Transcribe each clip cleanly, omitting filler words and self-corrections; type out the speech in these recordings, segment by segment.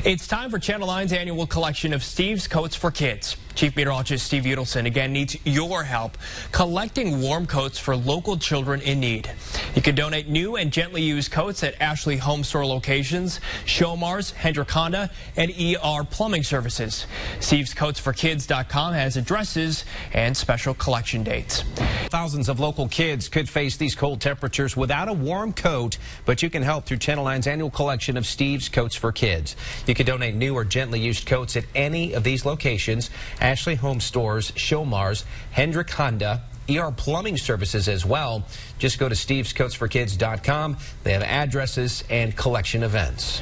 It's time for Channel 9's annual collection of Steve's Coats for Kids. Chief Meteorologist Steve Udelson again needs your help collecting warm coats for local children in need. You can donate new and gently used coats at Ashley Homestore locations, Showmars, Hendrick Honda, and ER Plumbing Services. StevesCoatsForKids.com has addresses and special collection dates. Thousands of local kids could face these cold temperatures without a warm coat, but you can help through Channel 9's annual collection of Steve's Coats for Kids. You can donate new or gently used coats at any of these locations: Ashley Home Stores, Showmars, Hendrick Honda, ER Plumbing Services as well. Just go to StevesCoatsForKids.com. They have addresses and collection events.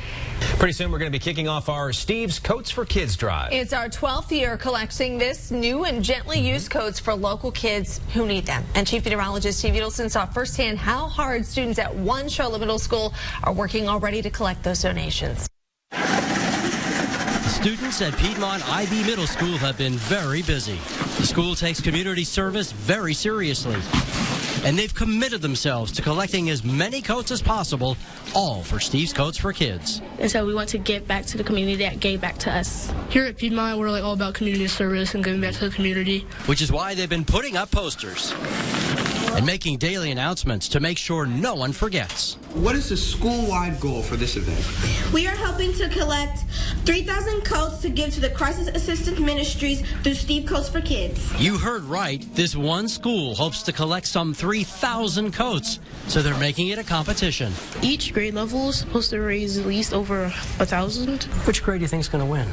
Pretty soon we're going to be kicking off our Steve's Coats for Kids drive. It's our 12th year collecting this new and gently used coats for local kids who need them. And Chief Meteorologist Steve Udelson saw firsthand how hard students at Wsoc Middle School are working already to collect those donations. Students at Piedmont IB Middle School have been very busy. The school takes community service very seriously, and they've committed themselves to collecting as many coats as possible, all for Steve's Coats for Kids. And so we want to give back to the community that gave back to us. Here at Piedmont, we're all about community service and giving back to the community. Which is why they've been putting up posters and making daily announcements to make sure no one forgets. What is the school-wide goal for this event? We are helping to collect 3,000 coats to give to the Crisis Assistance Ministries through Steve Coats for Kids. You heard right. This one school hopes to collect some 3,000 coats, so they're making it a competition. Each grade level is supposed to raise at least over 1,000. Which grade do you think is going to win?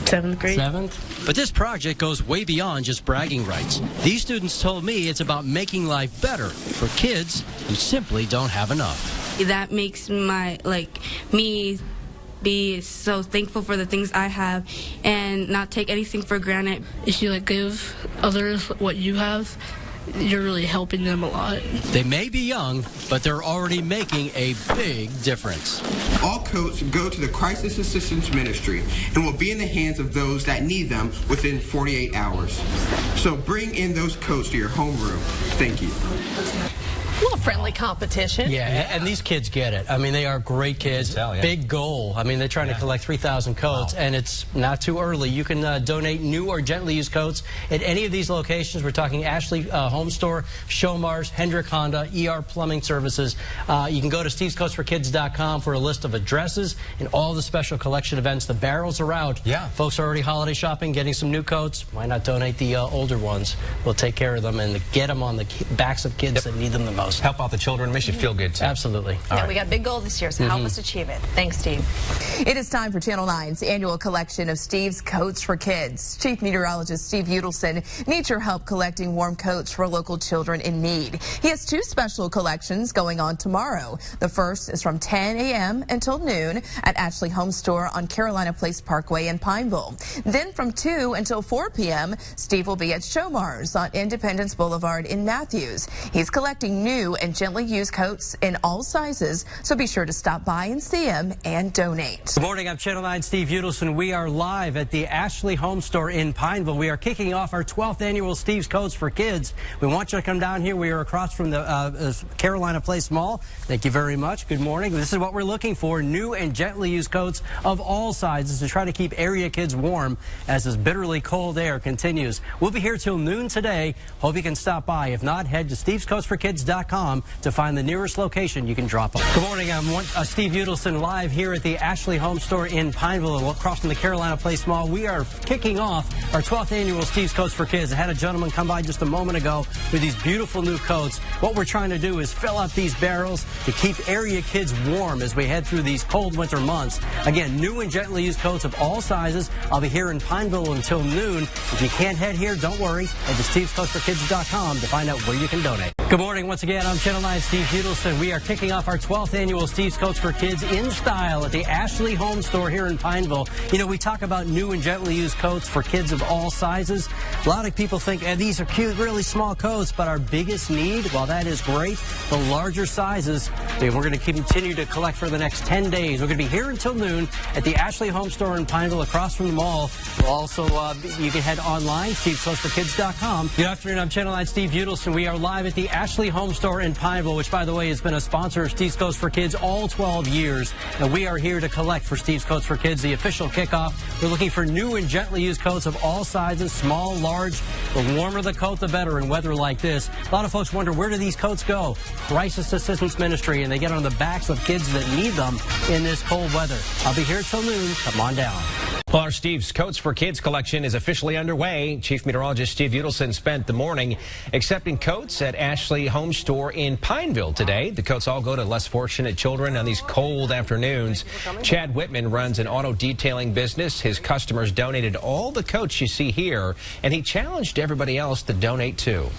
7th grade. 7th? But this project goes way beyond just bragging rights. These students told me it's about making life better for kids who simply don't have enough. That makes me be so thankful for the things I have and not take anything for granted. If you give others what you have, you're really helping them a lot. They may be young, but they're already making a big difference. All coats go to the Crisis Assistance Ministry and will be in the hands of those that need them within 48 hours. So bring in those coats to your homeroom. Thank you. A little friendly competition. Yeah, and these kids get it. I mean, they are great kids. Tell, yeah. Big goal. I mean, they're trying to collect 3,000 coats, and it's not too early. You can donate new or gently used coats at any of these locations. We're talking Ashley Homestore, Showmars, Hendrick Honda, ER Plumbing Services. You can go to StevesCoatsForKids.com for a list of addresses and all the special collection events. The barrels are out. Yeah. Folks are already holiday shopping, getting some new coats. Why not donate the older ones? We'll take care of them and get them on the backs of kids that need them the most. Help out the children, makes you feel good too. Absolutely. Yeah, we got a big goal this year, so help us achieve it. Thanks, Steve. It is time for Channel 9's annual collection of Steve's Coats for Kids. Chief Meteorologist Steve Udelson needs your help collecting warm coats for local children in need. He has two special collections going on tomorrow. The first is from 10 a.m. until noon at Ashley Homestore on Carolina Place Parkway in Pineville. Then from 2 until 4 p.m., Steve will be at Showmars on Independence Boulevard in Matthews. He's collecting new and gently used coats in all sizes, so be sure to stop by and see him and donate. Good morning, I'm Channel 9 Steve Udelson. We are live at the Ashley Homestore in Pineville. We are kicking off our 12th annual Steve's Coats for Kids. We want you to come down here. We are across from the Carolina Place Mall. Thank you very much. Good morning. This is what we're looking for, new and gently used coats of all sizes to try to keep area kids warm as this bitterly cold air continues. We'll be here till noon today. Hope you can stop by. If not, head to StevesCoatsForKids.com to find the nearest location you can drop off. Good morning, I'm Steve Udelson live here at the Ashley Homestore in Pineville across from the Carolina Place Mall. We are kicking off our 12th annual Steve's Coats for Kids. I had a gentleman come by just a moment ago with these beautiful new coats. What we're trying to do is fill up these barrels to keep area kids warm as we head through these cold winter months. Again, new and gently used coats of all sizes. I'll be here in Pineville until noon. If you can't head here, don't worry. Head to StevesCoatsForKids.com to find out where you can donate. Good morning once again. I'm Channel 9 Steve Udelson. We are kicking off our 12th annual Steve's Coats for Kids in style at the Ashley Homestore here in Pineville. You know, we talk about new and gently used coats for kids of all sizes. A lot of people think these are cute, really small coats, but our biggest need, while that is great, the larger sizes, we're going to continue to collect for the next 10 days. We're going to be here until noon at the Ashley Homestore in Pineville across from the mall. We'll also, you can head online, StevesCoatsForKids.com. Good afternoon, I'm Channel 9 Steve Udelson. We are live at the Ashley Homestore Homestore in Pineville, which, by the way, has been a sponsor of Steve's Coats for Kids all 12 years. And we are here to collect for Steve's Coats for Kids, the official kickoff. We're looking for new and gently used coats of all sizes, small, large. The warmer the coat, the better in weather like this. A lot of folks wonder, where do these coats go? Crisis Assistance Ministry, and they get on the backs of kids that need them in this cold weather. I'll be here till noon. Come on down. Well, our Steve's Coats for Kids collection is officially underway. Chief Meteorologist Steve Udelson spent the morning accepting coats at Ashley Homestore in Pineville today. The coats all go to less fortunate children on these cold afternoons. Chad Whitman runs an auto detailing business. His customers donated all the coats you see here, and he challenged everybody else to donate too.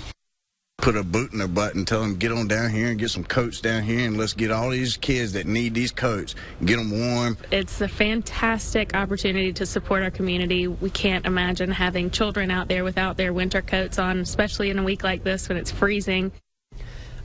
Put a boot in their butt and tell them, get on down here and get some coats down here, and let's get all these kids that need these coats, get them warm. It's a fantastic opportunity to support our community. We can't imagine having children out there without their winter coats on, especially in a week like this when it's freezing.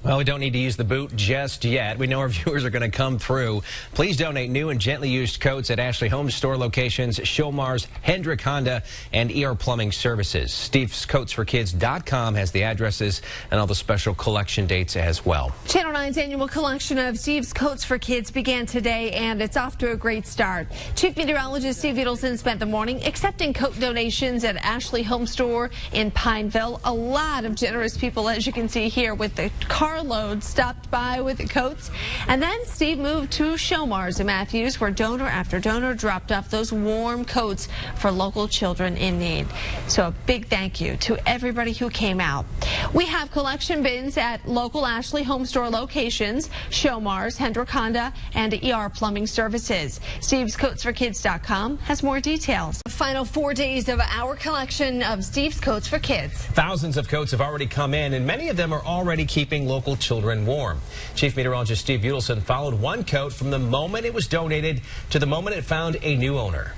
Well, we don't need to use the boot just yet. We know our viewers are going to come through. Please donate new and gently used coats at Ashley Homestore locations, Showmars, Hendrick Honda, and ER Plumbing Services. StevesCoatsForKids.com has the addresses and all the special collection dates as well. Channel 9's annual collection of Steve's Coats for Kids began today, and it's off to a great start. Chief Meteorologist Steve Udelson spent the morning accepting coat donations at Ashley Homestore in Pineville. A lot of generous people, as you can see here, with the carload stopped by with the coats. And then Steve moved to Showmars in Matthews, where donor after donor dropped off those warm coats for local children in need. So a big thank you to everybody who came out. We have collection bins at local Ashley Homestore locations, Showmars, Hendrick Honda, and ER Plumbing Services. StevesCoatsForKids.com has more details. The final 4 days of our collection of Steve's Coats for Kids. Thousands of coats have already come in, and many of them are already keeping local children warm. Chief Meteorologist Steve Udelson followed one coat from the moment it was donated to the moment it found a new owner.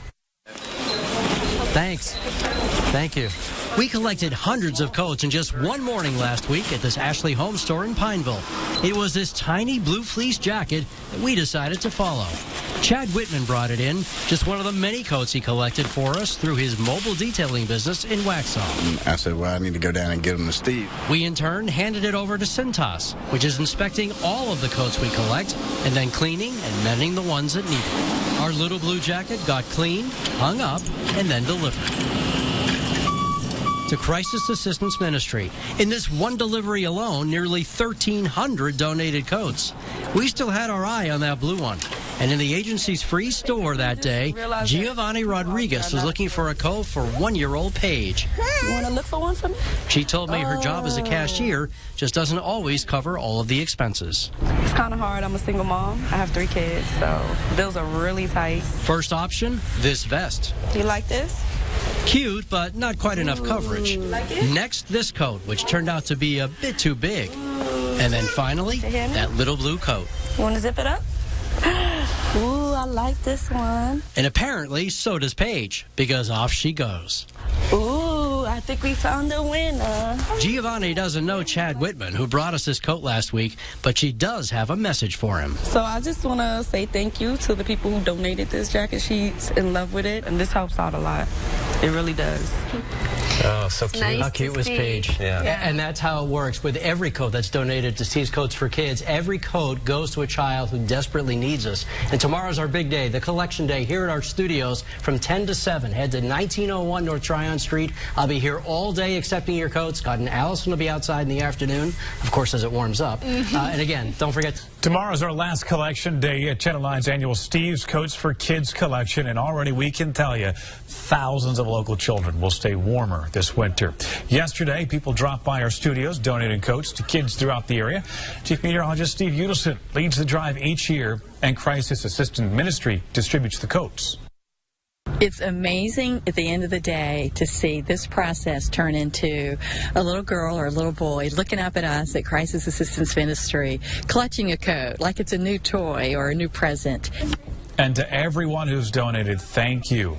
Thanks. Thank you. We collected hundreds of coats in just one morning last week at this Ashley Homestore in Pineville. It was this tiny blue fleece jacket that we decided to follow. Chad Whitman brought it in, just one of the many coats he collected for us through his mobile detailing business in Wsoc. I said, well, I need to go down and get them to Steve. We, in turn, handed it over to Cintas, which is inspecting all of the coats we collect and then cleaning and mending the ones that need it. Our little blue jacket got cleaned, hung up, and then delivered to Crisis Assistance Ministry. In this one delivery alone, nearly 1,300 donated coats. We still had our eye on that blue one. And in the agency's free store that day, Giovanni Rodriguez was looking for a coat for one-year-old Paige. You want to look for one for me? She told me her job as a cashier just doesn't always cover all of the expenses. It's kind of hard. I'm a single mom. I have 3 kids, so bills are really tight. First option, this vest. Do you like this? Cute, but not quite enough coverage. Like it? Next, this coat, which turned out to be a bit too big. And then finally, that little blue coat. You want to zip it up? Ooh, I like this one. And apparently, so does Paige, because off she goes. Ooh, I think we found a winner. Giovanni doesn't know Chad Whitman, who brought us this coat last week, but she does have a message for him. So I just want to say thank you to the people who donated this jacket. She's in love with it, and this helps out a lot. It really does. Oh, so cute. Nice How cute was Paige? Yeah. And that's how it works with every coat that's donated to Steve's Coats for Kids. Every coat goes to a child who desperately needs us. And tomorrow's our big day, the collection day, here at our studios from 10 to 7. Head to 1901 North Tryon Street. I'll be here all day accepting your coats. Scott and Allison will be outside in the afternoon, of course, as it warms up. And again, don't forget... Tomorrow's our last collection day at Channel 9's annual Steve's Coats for Kids collection, and already we can tell you thousands of local children will stay warmer this winter. Yesterday, people dropped by our studios donating coats to kids throughout the area. Chief Meteorologist Steve Udelson leads the drive each year, and Crisis Assistance Ministry distributes the coats. It's amazing at the end of the day to see this process turn into a little girl or a little boy looking up at us at Crisis Assistance Ministry, clutching a coat like it's a new toy or a new present. And to everyone who's donated, thank you.